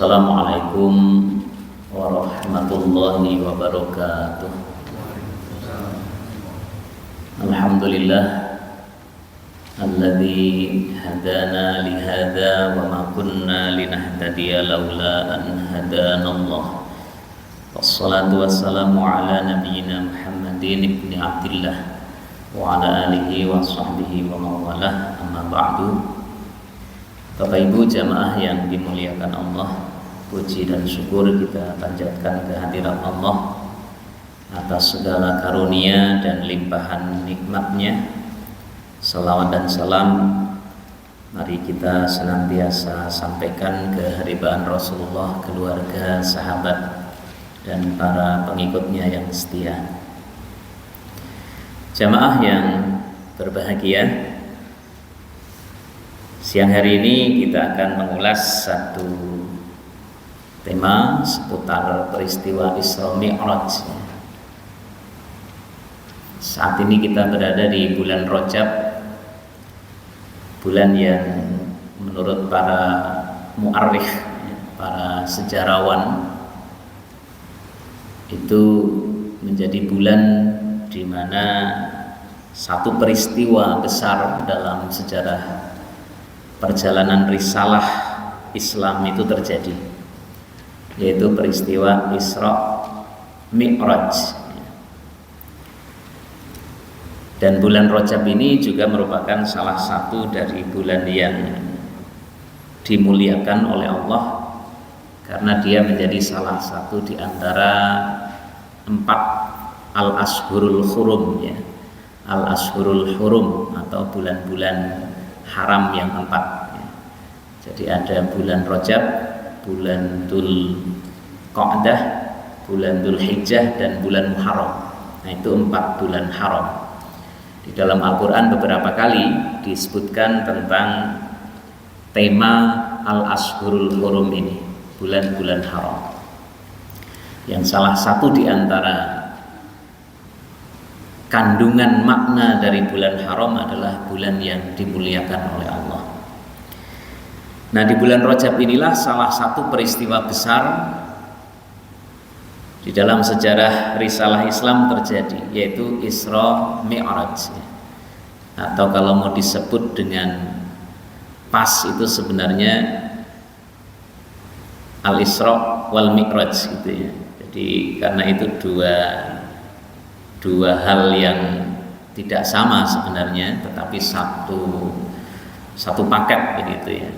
Assalamualaikum warahmatullahi wabarakatuh. Alhamdulillah alladzi hadana li hadza wa ma kunna linahtadiya laula an hadanallah. Wassalatu wassalamu ala nabiyyina Muhammadin ibni Abdillah wa ala alihi wa sahbihi wa mawalah, amma ba'du. Bapak Ibu jamaah yang dimuliakan Allah, puji dan syukur kita panjatkan kehadirat Allah atas segala karunia dan limpahan nikmatnya. Salawat dan salam mari kita senantiasa sampaikan kehadiran Rasulullah, keluarga, sahabat, dan para pengikutnya yang setia. Jamaah yang berbahagia, siang hari ini kita akan mengulas satu tema seputar peristiwa Isra Mi'raj. Saat ini kita berada di bulan Rajab, bulan yang menurut para mu'arrikh, para sejarawan, itu menjadi bulan di mana satu peristiwa besar dalam sejarah perjalanan risalah Islam itu terjadi, yaitu peristiwa Isra Mi'raj. Dan bulan Rajab ini juga merupakan salah satu dari bulan yang dimuliakan oleh Allah, karena dia menjadi salah satu di antara 4 al-ashhurul hurum, ya, al-ashhurul hurum atau bulan-bulan haram yang 4. Jadi ada bulan Rajab, bulan Dzul Qa'dah, bulan Dzul Hijjah, dan bulan Muharram. Nah, itu 4 bulan haram. Di dalam Al-Quran beberapa kali disebutkan tentang tema al-ashhurul hurum ini, bulan-bulan haram. Yang salah satu di antara kandungan makna dari bulan haram adalah bulan yang dimuliakan oleh Allah. Nah, di bulan Rajab inilah salah satu peristiwa besar di dalam sejarah risalah Islam terjadi, yaitu Isra Mi'raj, atau kalau mau disebut dengan pas itu sebenarnya Al-Isra wal Mi'raj gitu ya. Jadi karena itu dua hal yang tidak sama sebenarnya, tetapi satu paket begitu ya.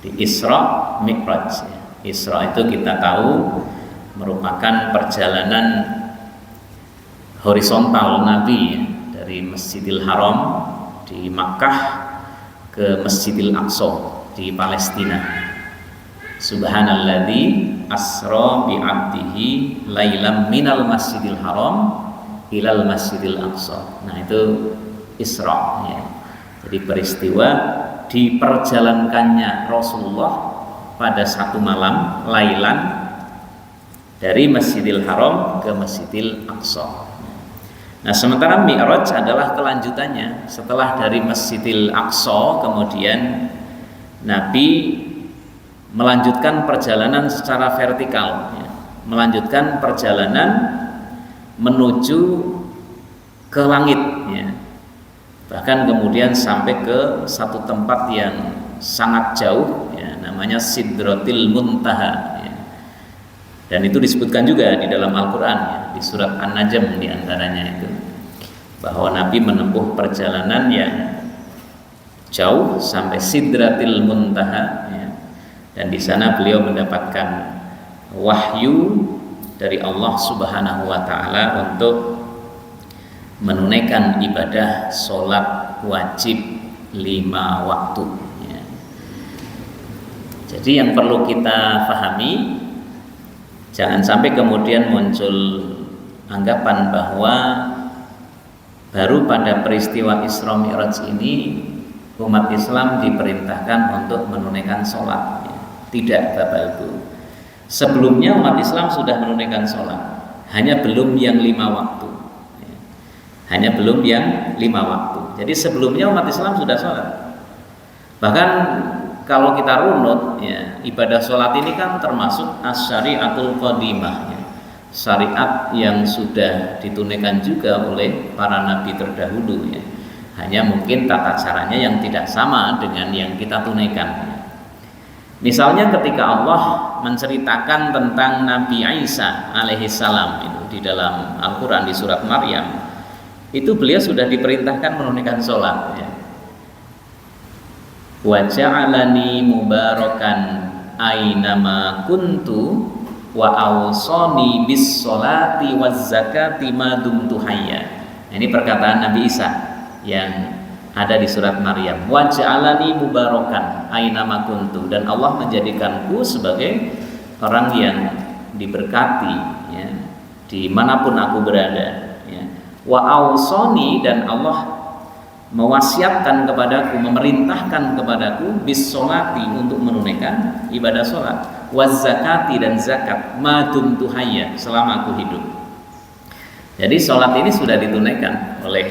Jadi Isra Mi'raj, ya. Isra itu kita tahu merupakan perjalanan horizontal Nabi, ya, dari Masjidil Haram di Makkah ke Masjidil Aqsa di Palestina. Subhanalladzi asra bi 'abdihi lailam minal Masjidil Haram ilal Masjidil Aqsa. Nah, itu Isra, ya. Jadi peristiwa diperjalankannya Rasulullah pada satu malam lailan dari Masjidil Haram ke Masjidil Aqsa. Nah, sementara Mi'raj adalah kelanjutannya. Setelah dari Masjidil Aqsa, kemudian Nabi melanjutkan perjalanan secara vertikal, ya. Melanjutkan perjalanan menuju ke langit, ya. Bahkan kemudian sampai ke satu tempat yang sangat jauh, ya, namanya Sidratil Muntaha, ya. Dan itu disebutkan juga di dalam Al-Quran, ya, di surat An-Najm diantaranya itu, bahwa Nabi menempuh perjalanan yang jauh sampai Sidratil Muntaha, ya. Dan di sana beliau mendapatkan wahyu dari Allah Subhanahu wa Ta'ala untuk menunaikan ibadah sholat wajib 5 waktu, ya. Jadi yang perlu kita pahami, jangan sampai kemudian muncul anggapan bahwa baru pada peristiwa Isra Mi'raj ini umat Islam diperintahkan untuk menunaikan sholat, ya. Tidak, Bapak Ibu. Sebelumnya umat Islam sudah menunaikan sholat, hanya belum yang 5 waktu, ya. Hanya belum yang 5 waktu. Jadi sebelumnya umat Islam sudah sholat. Bahkan kalau kita runut ya, ibadah sholat ini kan termasuk as-syari'atul qadimah ya. Syariat yang sudah ditunaikan juga oleh para nabi terdahulu ya. Hanya mungkin tata caranya yang tidak sama dengan yang kita tunaikan ya. Misalnya ketika Allah menceritakan tentang Nabi Isa alaihissalam itu di dalam Al-Quran di surat Maryam, itu beliau sudah diperintahkan menunaikan sholat ya. Wa ja'alani mubarakan ainama kuntu wa awsani bis sholati waz zakati ma dumtu hayya. Ini perkataan Nabi Isa yang ada di surat Maryam. Wa ja'alani mubarakan ainama kuntu, dan Allah menjadikanku sebagai orang yang diberkati ya, dimanapun aku berada ya. Wa awsani, dan Allah mewasiatkan kepadaku, memerintahkan kepadaku bis sholati, untuk menunaikan ibadah sholat, waz zakati, dan zakat, madum tuhaya, selama aku hidup. Jadi sholat ini sudah ditunaikan oleh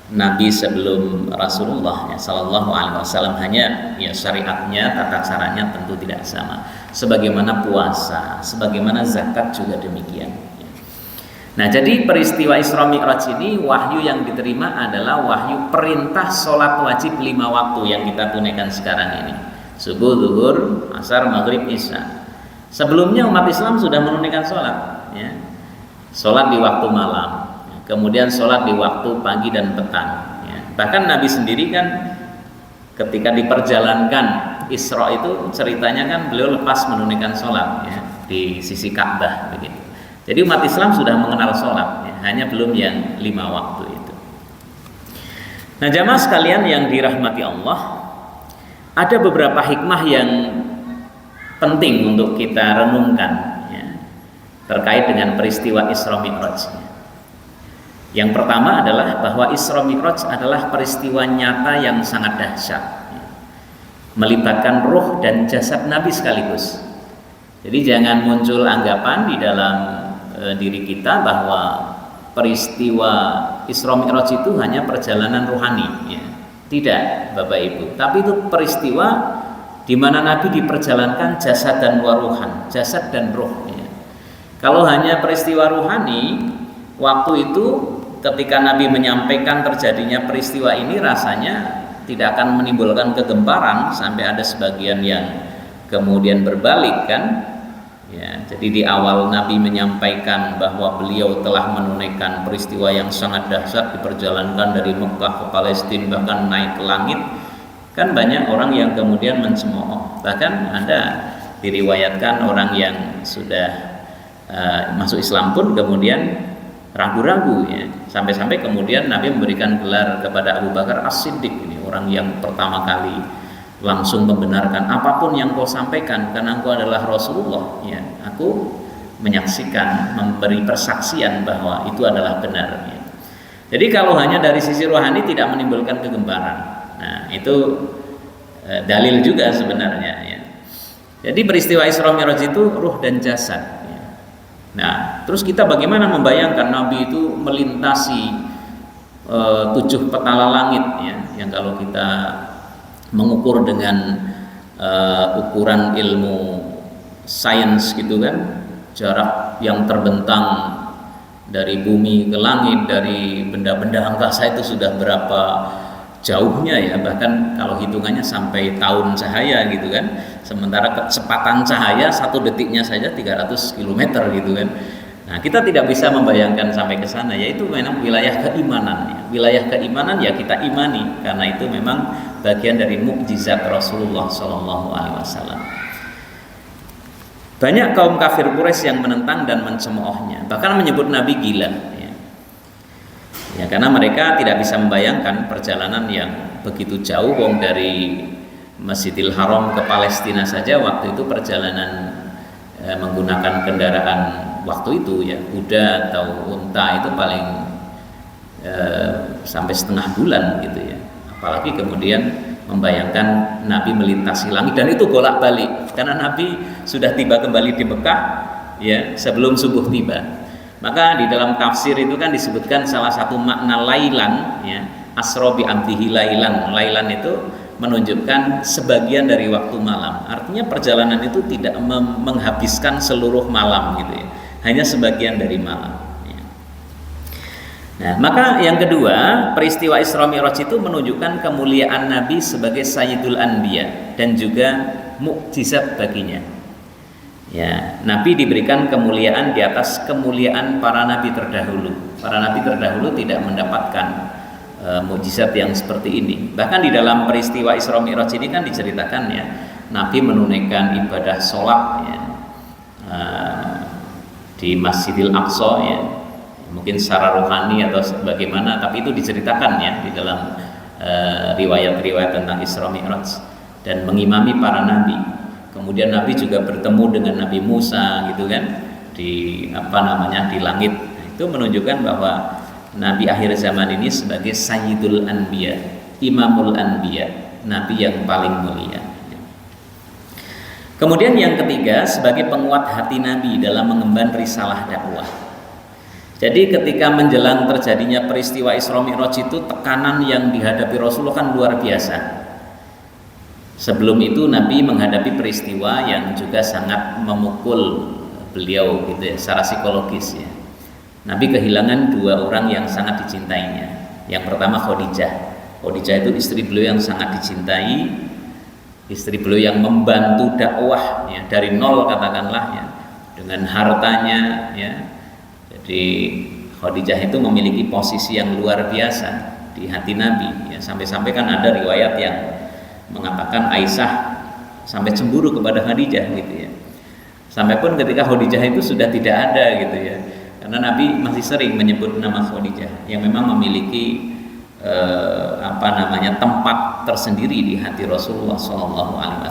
Nabi sebelum Rasulullah ya, Sallallahu Alaihi Wasallam, hanya ya syariatnya, tata caranya tentu tidak sama. Sebagaimana puasa, sebagaimana zakat juga demikian. Nah, jadi peristiwa Isra Mi'raj ini, wahyu yang diterima adalah wahyu perintah sholat wajib 5 waktu yang kita tunaikan sekarang ini: subuh, zuhur, asar, maghrib, isya. Sebelumnya umat Islam sudah menunaikan sholat ya. Sholat di waktu malam, kemudian sholat di waktu pagi dan petang ya. Bahkan Nabi sendiri kan ketika diperjalankan Isra itu ceritanya kan beliau lepas menunaikan sholat ya, di sisi Ka'bah begitu. Jadi umat Islam sudah mengenal sholat ya, hanya belum yang 5 waktu itu. Nah, jamaah sekalian yang dirahmati Allah, ada beberapa hikmah yang penting untuk kita renungkan ya, terkait dengan peristiwa Isra Mi'raj. Yang pertama adalah bahwa Isra Mi'raj adalah peristiwa nyata yang sangat dahsyat ya, melibatkan ruh dan jasad Nabi sekaligus. Jadi jangan muncul anggapan di dalam diri kita bahwa peristiwa Isra Mi'raj itu hanya perjalanan rohani ya. Tidak, Bapak Ibu, tapi itu peristiwa di mana Nabi diperjalankan jasad dan waruhan, jasad dan roh ya. Kalau hanya peristiwa rohani, waktu itu ketika Nabi menyampaikan terjadinya peristiwa ini, rasanya tidak akan menimbulkan kegemparan sampai ada sebagian yang kemudian berbalik kan. Ya, jadi di awal Nabi menyampaikan bahwa beliau telah menunaikan peristiwa yang sangat dahsyat, diperjalankan dari Mekah ke Palestina, bahkan naik ke langit. Kan banyak orang yang kemudian mencemooh. Bahkan ada diriwayatkan orang yang sudah masuk Islam pun kemudian ragu-ragu ya. Sampai-sampai kemudian Nabi memberikan gelar kepada Abu Bakar As-Siddiq, ini orang yang pertama kali langsung membenarkan apapun yang kau sampaikan, karena engkau adalah Rasulullah ya, aku menyaksikan, memberi persaksian bahwa itu adalah benar ya. Jadi kalau hanya dari sisi rohani tidak menimbulkan kegemparan. Nah, itu dalil juga sebenarnya ya. Jadi peristiwa Isra Mi'raj itu ruh dan jasad ya. Nah, terus kita bagaimana membayangkan Nabi itu melintasi 7 petala langit ya, yang kalau kita mengukur dengan ukuran ilmu sains gitu kan, jarak yang terbentang dari bumi ke langit, dari benda-benda angkasa itu sudah berapa jauhnya ya, bahkan kalau hitungannya sampai tahun cahaya gitu kan. Sementara kecepatan cahaya 1 detiknya saja 300 km gitu kan. Nah, kita tidak bisa membayangkan sampai ke sana, yaitu memang wilayah keimanan ya. Wilayah keimanan ya kita imani, karena itu memang bagian dari mukjizat Rasulullah Shallallahu Alaihi Wasallam. Banyak kaum kafir Quraisy yang menentang dan mencemoohnya, bahkan menyebut Nabi gila ya. Ya, karena mereka tidak bisa membayangkan perjalanan yang begitu jauh, wong dari Masjidil Haram ke Palestina saja waktu itu perjalanan menggunakan kendaraan waktu itu ya, kuda atau unta itu paling sampai setengah bulan gitu ya. Apalagi kemudian membayangkan Nabi melintasi langit, dan itu bolak-balik karena Nabi sudah tiba kembali di Mekah ya sebelum subuh tiba. Maka di dalam tafsir itu kan disebutkan salah satu makna lailan ya, asra bi abdihi lailan. Lailan itu menunjukkan sebagian dari waktu malam. Artinya perjalanan itu tidak menghabiskan seluruh malam gitu ya, hanya sebagian dari malam. Nah, maka yang kedua, peristiwa Isra Mi'raj itu menunjukkan kemuliaan Nabi sebagai Sayyidul Anbiya dan juga mukjizat baginya. Ya, Nabi diberikan kemuliaan di atas kemuliaan para nabi terdahulu. Para nabi terdahulu tidak mendapatkan mukjizat yang seperti ini. Bahkan di dalam peristiwa Isra Mi'raj ini kan diceritakan ya, Nabi menunaikan ibadah sholat ya, di Masjidil Aqsa ya. Mungkin secara rohani atau bagaimana, tapi itu diceritakan ya di dalam riwayat-riwayat tentang Isra Mi'raj, dan mengimami para nabi. Kemudian Nabi juga bertemu dengan Nabi Musa gitu kan di di langit. Itu menunjukkan bahwa Nabi akhir zaman ini sebagai Sayyidul Anbiya, Imamul Anbiya, Nabi yang paling mulia. Kemudian yang ketiga, sebagai penguat hati Nabi dalam mengemban risalah dakwah. Jadi ketika menjelang terjadinya peristiwa Isra Mi'raj itu, tekanan yang dihadapi Rasulullah kan luar biasa. Sebelum itu Nabi menghadapi peristiwa yang juga sangat memukul beliau gitu ya, secara psikologis ya. Nabi kehilangan dua orang yang sangat dicintainya. Yang pertama Khadijah. Khadijah itu istri beliau yang sangat dicintai, istri beliau yang membantu dakwah ya, dari nol katakanlah ya, dengan hartanya ya. Jadi Khadijah itu memiliki posisi yang luar biasa di hati Nabi ya, sampai-sampai kan ada riwayat yang mengatakan Aisyah sampai cemburu kepada Khadijah gitu ya. Sampai pun ketika Khadijah itu sudah tidak ada gitu ya. Karena Nabi masih sering menyebut nama Khadijah yang memang memiliki tempat tersendiri di hati Rasulullah SAW.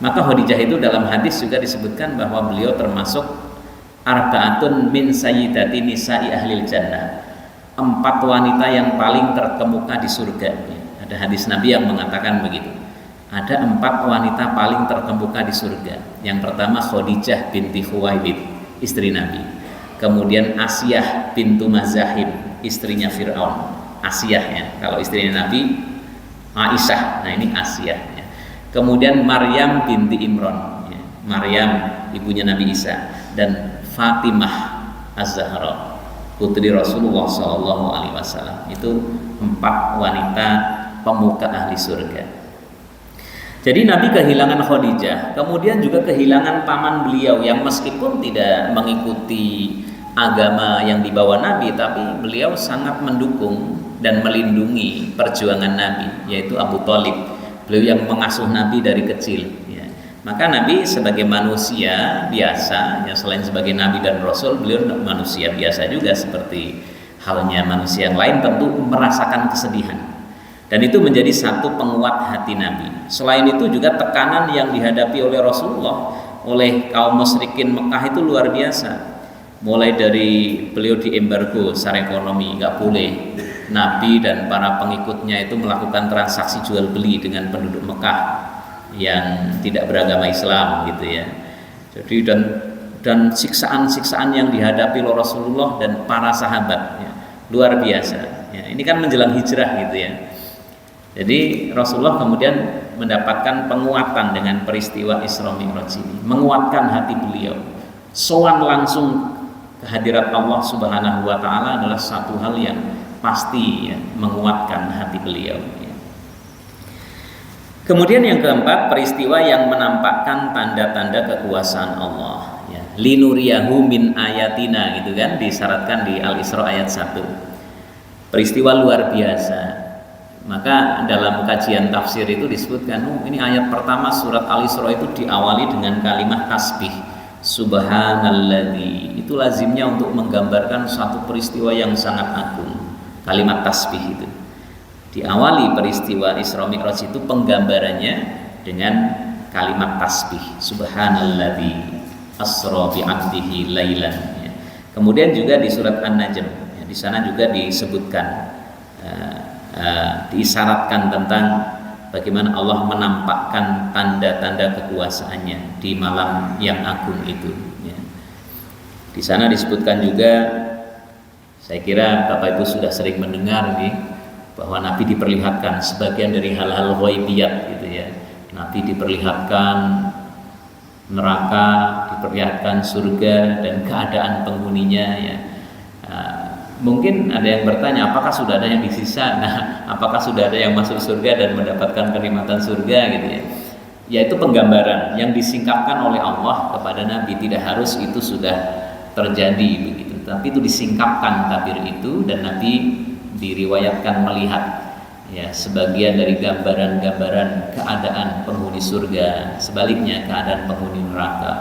Maka Khadijah itu dalam hadis juga disebutkan bahwa beliau termasuk arba'atun min sayyidati nisa'i ahlil jannah, 4 wanita yang paling terkemuka di surga. Ada hadis Nabi yang mengatakan begitu. Ada 4 wanita paling terkemuka di surga. Yang pertama Khadijah binti Khuwailid, istri Nabi. Kemudian Asiyah bintu Mazahim, istrinya Fir'aun. Asiyah ya, kalau istrinya Nabi Aisyah. Nah ini Asiyah ya. Kemudian Maryam binti Imran ya. Maryam ibunya Nabi Isa, dan Fatimah Az-Zahra, putri Rasulullah SAW. Itu 4 wanita pemuka ahli surga. Jadi Nabi kehilangan Khadijah, kemudian juga kehilangan paman beliau yang meskipun tidak mengikuti agama yang dibawa Nabi, tapi beliau sangat mendukung dan melindungi perjuangan Nabi, yaitu Abu Thalib. Beliau yang mengasuh Nabi dari kecil. Maka Nabi sebagai manusia biasa, ya selain sebagai Nabi dan Rasul, beliau manusia biasa juga seperti halnya manusia yang lain, tentu merasakan kesedihan. Dan itu menjadi satu penguat hati Nabi. Selain itu juga tekanan yang dihadapi oleh Rasulullah, oleh kaum musyrikin Mekah itu luar biasa. Mulai dari beliau diembargo secara ekonomi, nggak boleh Nabi dan para pengikutnya itu melakukan transaksi jual beli dengan penduduk Mekah yang tidak beragama Islam gitu ya. Jadi dan siksaan-siksaan yang dihadapi oleh Rasulullah dan para sahabat ya, luar biasa ya. Ini kan menjelang hijrah gitu ya. Jadi Rasulullah kemudian mendapatkan penguatan dengan peristiwa Isra Mi'raj ini, menguatkan hati beliau. Sowan langsung ke hadirat Allah Subhanahu wa taala adalah satu hal yang pasti ya, menguatkan hati beliau. Kemudian yang keempat, peristiwa yang menampakkan tanda-tanda kekuasaan Allah ya. Linuriyahu min ayatina gitu kan, disyaratkan di Al-Isra ayat 1. Peristiwa luar biasa. Maka dalam kajian tafsir itu disebutkan, ini ayat pertama surat Al-Isra itu diawali dengan kalimat tasbih. Subhanalladzi. Itu lazimnya untuk menggambarkan satu peristiwa yang sangat agung. Kalimat tasbih itu. Diawali peristiwa Isra Mi'raj itu penggambarannya dengan kalimat tasbih, subhanalladzi asra bi 'abdihi lailan ya. Kemudian juga di surat An-Najm ya, di sana juga disebutkan diisyaratkan tentang bagaimana Allah menampakkan tanda-tanda kekuasaannya di malam yang agung itu ya. Di sana disebutkan juga, saya kira Bapak Ibu sudah sering mendengar nih, bahwa Nabi diperlihatkan sebagian dari hal-hal ghaibiyat gitu ya. Nabi diperlihatkan neraka, diperlihatkan surga dan keadaan penghuninya ya. Mungkin ada yang bertanya, apakah sudah ada yang disisa? Nah, apakah sudah ada yang masuk surga dan mendapatkan kenikmatan surga gitu ya? Yaitu penggambaran yang disingkapkan oleh Allah kepada Nabi, tidak harus itu sudah terjadi begitu, tapi itu disingkapkan tabir itu dan Nabi diriwayatkan melihat ya sebagian dari gambaran-gambaran keadaan penghuni surga, sebaliknya keadaan penghuni neraka.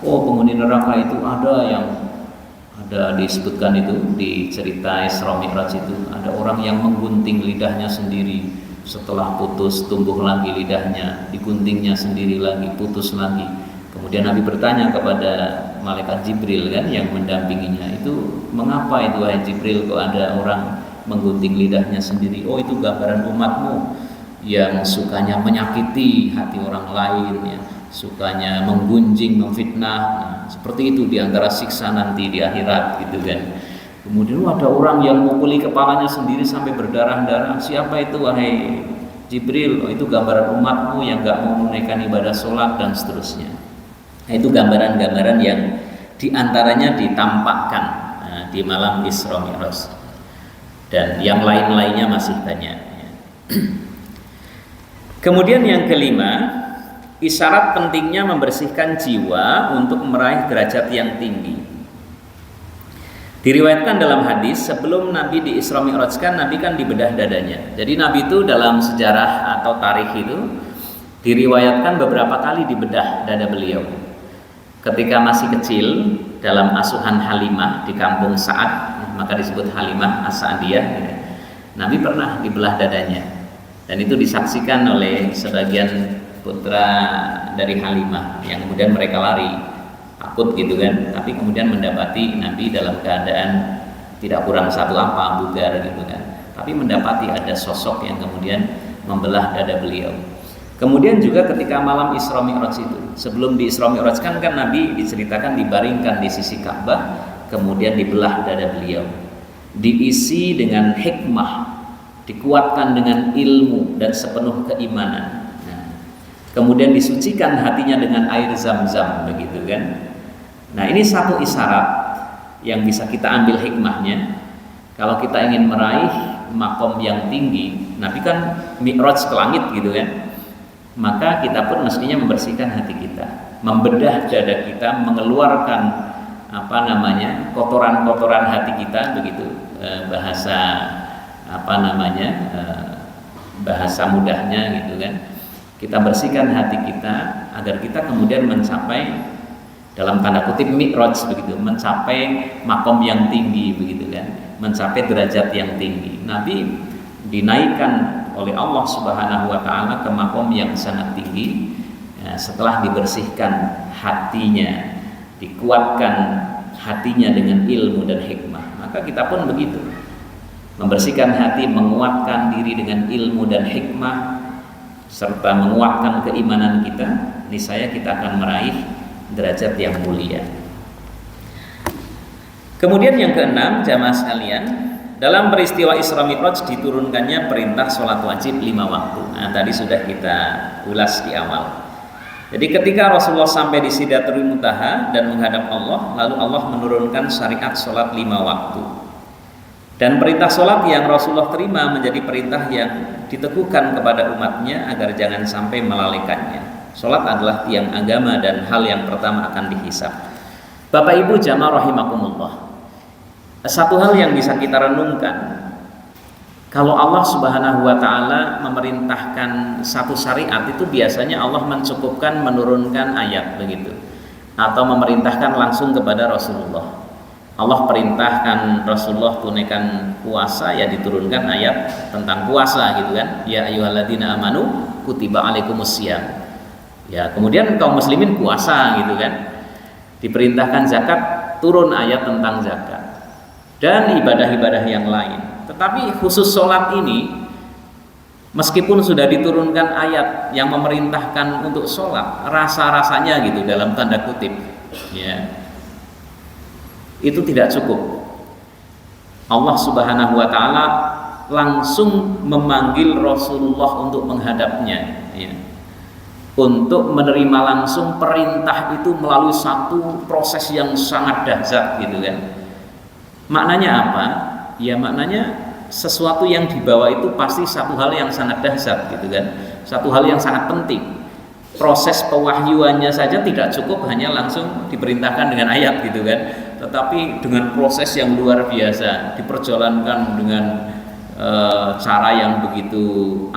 Oh, penghuni neraka itu ada disebutkan itu di cerita Isra Mi'raj itu, ada orang yang menggunting lidahnya sendiri, setelah putus tumbuh lagi lidahnya, diguntingnya sendiri lagi, putus lagi. Kemudian Nabi bertanya kepada malaikat Jibril kan yang mendampinginya, itu mengapa itu wahai Jibril kok ada orang menggunting lidahnya sendiri? Oh, itu gambaran umatmu yang sukanya menyakiti hati orang lain ya, sukanya menggunjing, memfitnah. Nah, seperti itu diantara siksa nanti di akhirat gitu kan. Kemudian ada orang yang memukuli kepalanya sendiri sampai berdarah-darah. Siapa itu wahai Jibril? Oh, itu gambaran umatmu yang gak mau menunaikan ibadah sholat dan seterusnya. Nah, itu gambaran-gambaran yang diantaranya ditampakkan di malam Isra Mi'raj. Dan yang lain-lainnya masih banyak. Kemudian yang kelima, isyarat pentingnya membersihkan jiwa untuk meraih derajat yang tinggi. Diriwayatkan dalam hadis sebelum Nabi di Isra Mi'rajkan, Nabi kan dibedah dadanya. Jadi Nabi itu dalam sejarah atau tarikh itu diriwayatkan beberapa kali dibedah dada beliau. Ketika masih kecil dalam asuhan Halimah di kampung Sa'ad, maka disebut Halimah As-Sa'diyah. Nabi pernah dibelah dadanya dan itu disaksikan oleh sebagian putra dari Halimah yang kemudian mereka lari takut gitu kan, tapi kemudian mendapati Nabi dalam keadaan tidak kurang satu apa, bugar gitu kan, tapi mendapati ada sosok yang kemudian membelah dada beliau. Kemudian juga ketika malam Isra Mi'raj itu, sebelum di Isra Mi'raj kan Nabi diceritakan dibaringkan di sisi Ka'bah, kemudian dibelah dada beliau, diisi dengan hikmah, dikuatkan dengan ilmu dan sepenuh keimanan. Kemudian disucikan hatinya dengan air zam-zam begitu kan. Nah, ini satu isyarat yang bisa kita ambil hikmahnya. Kalau kita ingin meraih makom yang tinggi, Nabi kan mi'raj ke langit gitu kan, maka kita pun mestinya membersihkan hati kita, membedah dada kita, mengeluarkan kotoran-kotoran hati kita begitu, bahasa mudahnya gitu kan. Kita bersihkan hati kita agar kita kemudian mencapai dalam tanda kutip mi'raj begitu, mencapai makom yang tinggi begitu kan, mencapai derajat yang tinggi. Nabi dinaikkan oleh Allah Subhanahu wa taala ke makom yang sangat tinggi ya, setelah dibersihkan hatinya, dikuatkan hatinya dengan ilmu dan hikmah. Maka kita pun begitu, membersihkan hati, menguatkan diri dengan ilmu dan hikmah serta menguatkan keimanan kita, niscaya kita akan meraih derajat yang mulia. Kemudian yang keenam, jamaah sekalian, dalam peristiwa Isra Mi'raj diturunkannya perintah sholat wajib 5 waktu. Nah, tadi sudah kita ulas di awal. Jadi ketika Rasulullah sampai di Sidratul Muntaha dan menghadap Allah, lalu Allah menurunkan syariat sholat 5 waktu. Dan perintah sholat yang Rasulullah terima menjadi perintah yang diteguhkan kepada umatnya agar jangan sampai melalaikannya. Sholat adalah tiang agama dan hal yang pertama akan dihisab. Bapak Ibu jamaah rahimakumullah, satu hal yang bisa kita renungkan, kalau Allah Subhanahu wa taala memerintahkan satu syariat, itu biasanya Allah mencukupkan menurunkan ayat begitu, atau memerintahkan langsung kepada Rasulullah. Allah perintahkan Rasulullah tunaikan puasa, ya diturunkan ayat tentang puasa gitu kan. Ya ayyuhalladzina amanu kutiba alaikumusiyam. Ya, kemudian kaum muslimin puasa gitu kan. Diperintahkan zakat, turun ayat tentang zakat. Dan ibadah-ibadah yang lain. Tetapi khusus sholat ini, meskipun sudah diturunkan ayat yang memerintahkan untuk sholat, rasa-rasanya gitu dalam tanda kutip ya, itu tidak cukup. Allah Subhanahu wa taala langsung memanggil Rasulullah untuk menghadapnya, ya. Untuk menerima langsung perintah itu melalui satu proses yang sangat dahsyat gitu kan. Maknanya apa? Ya maknanya sesuatu yang dibawa itu pasti satu hal yang sangat dahsyat gitu kan. Satu hal yang sangat penting. Proses pewahyuannya saja tidak cukup hanya langsung diperintahkan dengan ayat gitu kan. Tetapi dengan proses yang luar biasa, diperjalankan dengan cara yang begitu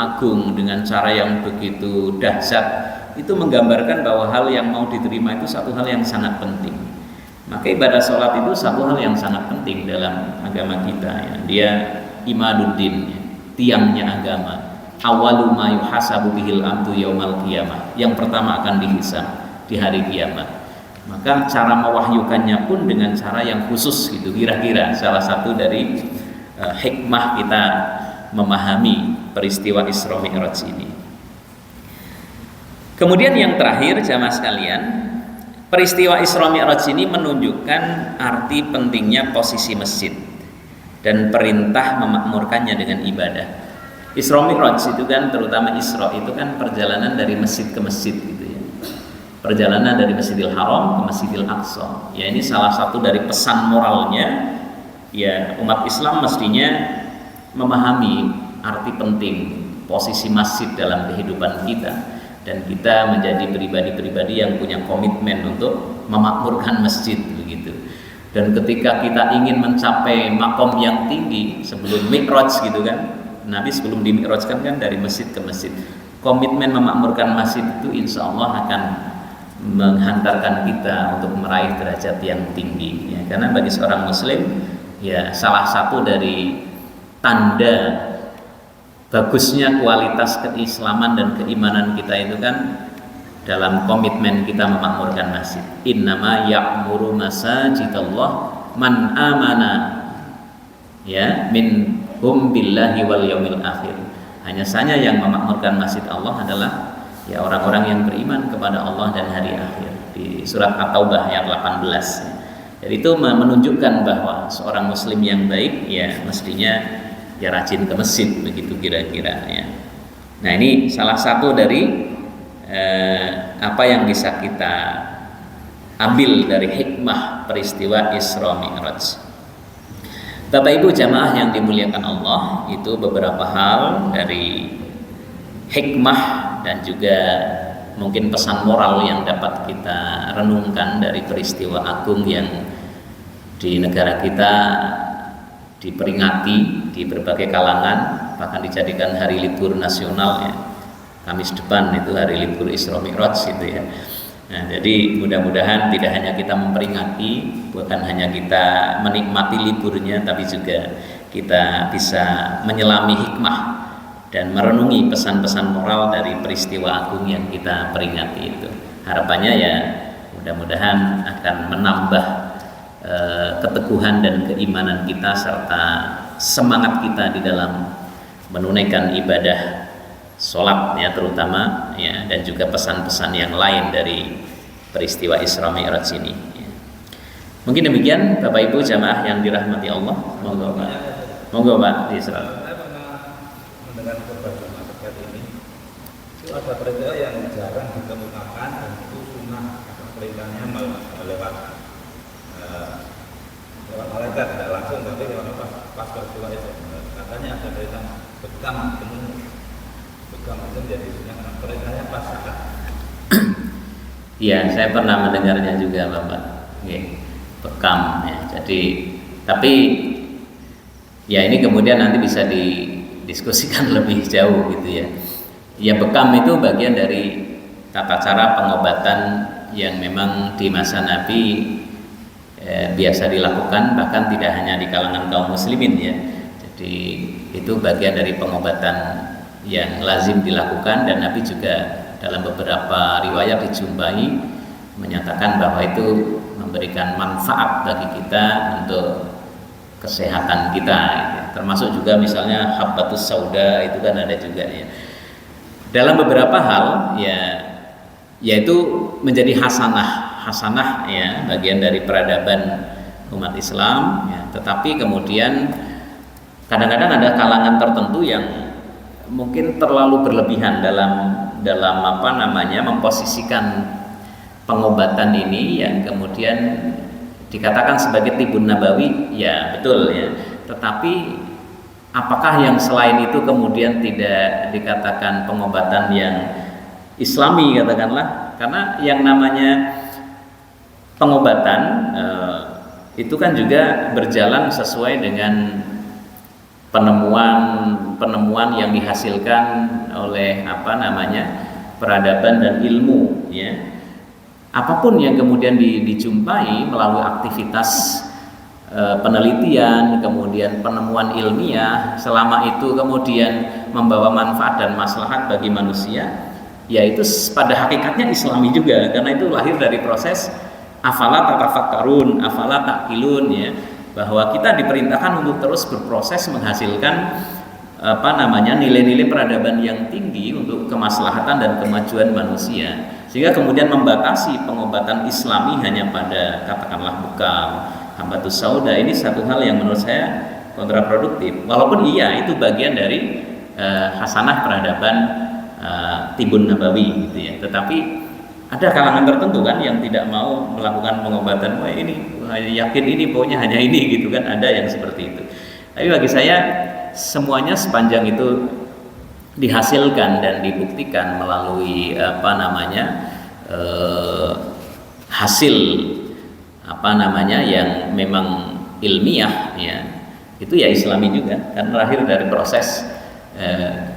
agung, dengan cara yang begitu dahsyat, itu menggambarkan bahwa hal yang mau diterima itu satu hal yang sangat penting. Maka ibadah sholat itu satu hal yang sangat penting dalam agama kita, ya. Dia imaduddin, ya, tiangnya agama. Awalu ma yuhasabu bihil abdu yaumal qiyamah. Yang pertama akan dihisab di hari kiamat. Maka cara mewahyukannya pun dengan cara yang khusus gitu, kira-kira salah satu dari hikmah kita memahami peristiwa Isra Mi'raj ini. Kemudian yang terakhir jamaah sekalian, peristiwa Isra Mi'raj ini menunjukkan arti pentingnya posisi masjid dan perintah memakmurkannya dengan ibadah. Isra Mi'raj itu kan, terutama Isra itu kan perjalanan dari masjid ke masjid gitu ya. Perjalanan dari Masjidil Haram ke Masjidil Aqsa. Ya, ini salah satu dari pesan moralnya. Ya, umat Islam mestinya memahami arti penting posisi masjid dalam kehidupan kita, dan kita menjadi pribadi-pribadi yang punya komitmen untuk memakmurkan masjid begitu. Dan ketika kita ingin mencapai makom yang tinggi sebelum Mi'raj gitu kan, Nabi sebelum dimi'rajkan kan dari masjid ke masjid. Komitmen memakmurkan masjid itu insya Allah akan menghantarkan kita untuk meraih derajat yang tinggi, ya. Karena bagi seorang muslim, ya, salah satu dari tanda bagusnya kualitas keislaman dan keimanan kita itu kan dalam komitmen kita memakmurkan masjid. Innama ya'muru masajidallah man amana, ya, min billahi wal yaumil akhir. Hanya saja yang memakmurkan masjid Allah adalah ya orang-orang yang beriman kepada Allah dan hari akhir. Di surat At-Taubah ayat 18. Jadi itu menunjukkan bahwa seorang muslim yang baik ya mestinya ya rajin ke masjid begitu kira-kira, ya. Nah, ini salah satu dari apa yang bisa kita ambil dari hikmah peristiwa Isra Mi'raj. Bapak Ibu jamaah yang dimuliakan Allah, itu beberapa hal dari hikmah dan juga mungkin pesan moral yang dapat kita renungkan dari peristiwa agung yang di negara kita diperingati di berbagai kalangan, bahkan dijadikan hari libur nasional, ya. Kamis depan itu hari libur Isra Mi'raj itu, ya. Nah, jadi mudah-mudahan tidak hanya kita memperingati, bukan hanya kita menikmati liburnya, tapi juga kita bisa menyelami hikmah dan merenungi pesan-pesan moral dari peristiwa agung yang kita peringati itu. Harapannya ya mudah-mudahan akan menambah keteguhan dan keimanan kita serta semangat kita di dalam menunaikan ibadah sholat, ya, terutama, ya, dan juga pesan-pesan yang lain dari peristiwa Isra Mi'raj ini, ya. Mungkin demikian Bapak Ibu jamaah yang dirahmati Allah. Monggo Pak Isra. Saya pernah mendengar beberapa terkait ini. Itu ada perintah yang jarang ditemukan dan itu sunnah, perintahnya lewat malaikat, tidak langsung tapi lewat pas peristiwa itu. Katanya ada perintah bekam itu jadi sunnah, perintahnya pas saat. Iya, saya pernah mendengarnya juga Bapak. Oke, bekam, ya. Jadi, tapi ya ini kemudian nanti bisa didiskusikan lebih jauh gitu, ya. Ya, bekam itu bagian dari tata cara pengobatan yang memang di masa Nabi biasa dilakukan, bahkan tidak hanya di kalangan kaum muslimin, ya. Jadi itu bagian dari pengobatan yang lazim dilakukan, dan Nabi juga dalam beberapa riwayat dijumpai menyatakan bahwa itu memberikan manfaat bagi kita untuk kesehatan kita, ya. Termasuk juga misalnya habbatus sauda itu kan ada juga, ya. Dalam beberapa hal, ya, yaitu menjadi hasanah, ya, bagian dari peradaban umat Islam, ya. Tetapi kemudian kadang-kadang ada kalangan tertentu yang mungkin terlalu berlebihan dalam apa namanya memposisikan pengobatan ini yang kemudian dikatakan sebagai tibun nabawi, ya betul ya. Tetapi apakah yang selain itu kemudian tidak dikatakan pengobatan yang Islami katakanlah? Karena yang namanya pengobatan itu kan juga berjalan sesuai dengan penemuan yang dihasilkan oleh apa namanya peradaban dan ilmu, ya. Apapun yang kemudian dijumpai melalui aktivitas penelitian, kemudian penemuan ilmiah, selama itu kemudian membawa manfaat dan maslahat bagi manusia, ya itu pada hakikatnya Islami juga, karena itu lahir dari proses afala tatafakkarun, afala taqilun, ya, bahwa kita diperintahkan untuk terus berproses menghasilkan apa namanya nilai-nilai peradaban yang tinggi untuk kemaslahatan dan kemajuan manusia, sehingga kemudian membatasi pengobatan Islami hanya pada katakanlah bekam, hambatus sauda, ini satu hal yang menurut saya kontraproduktif. Walaupun iya itu bagian dari hasanah peradaban tibun nabawi gitu ya, tetapi ada kalangan tertentu kan yang tidak mau melakukan pengobatan, wah ini yakin ini pokoknya hanya ini gitu kan, ada yang seperti itu. Tapi bagi saya semuanya sepanjang itu dihasilkan dan dibuktikan melalui apa namanya hasil apa namanya yang memang ilmiah, ya, itu ya Islami juga, kan lahir dari proses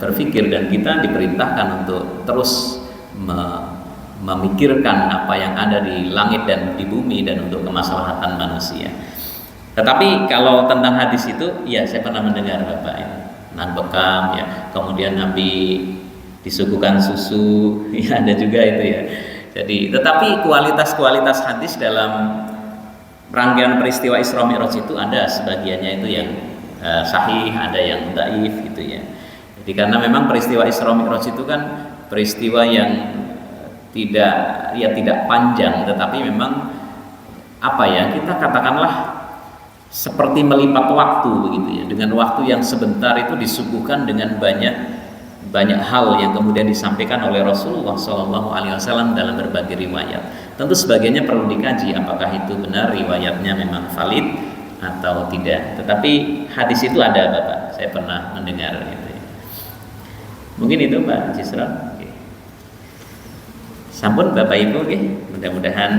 berpikir, dan kita diperintahkan untuk terus memikirkan apa yang ada di langit dan di bumi dan untuk kemaslahatan manusia. Tetapi kalau tentang hadis itu, ya saya pernah mendengar Bapak ya, nan bekam ya, kemudian Nabi disuguhkan susu, ya ada juga itu ya. Jadi, tetapi kualitas hadis dalam rangkaian peristiwa Isra Mi'raj itu ada sebagiannya itu yang sahih, ada yang dhaif gitu ya. Jadi karena memang peristiwa Isra Mi'raj itu kan peristiwa yang tidak panjang, tetapi memang apa ya, kita katakanlah seperti melipat waktu begitu ya, dengan waktu yang sebentar itu disuguhkan dengan banyak hal yang kemudian disampaikan oleh Rasulullah SAW dalam berbagai riwayat. Tentu sebagiannya perlu dikaji apakah itu benar riwayatnya memang valid atau tidak. Tetapi hadis itu ada Bapak, saya pernah mendengar gitu ya. Mungkin itu Pak Cisron. Sampun Bapak Ibu, mudah-mudahan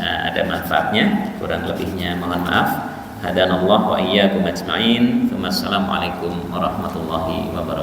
ada manfaatnya, kurang lebihnya mohon maaf. Hadanallahu wa iyyakum ajma'in. Wassalamualaikum warahmatullahi wabarakatuh.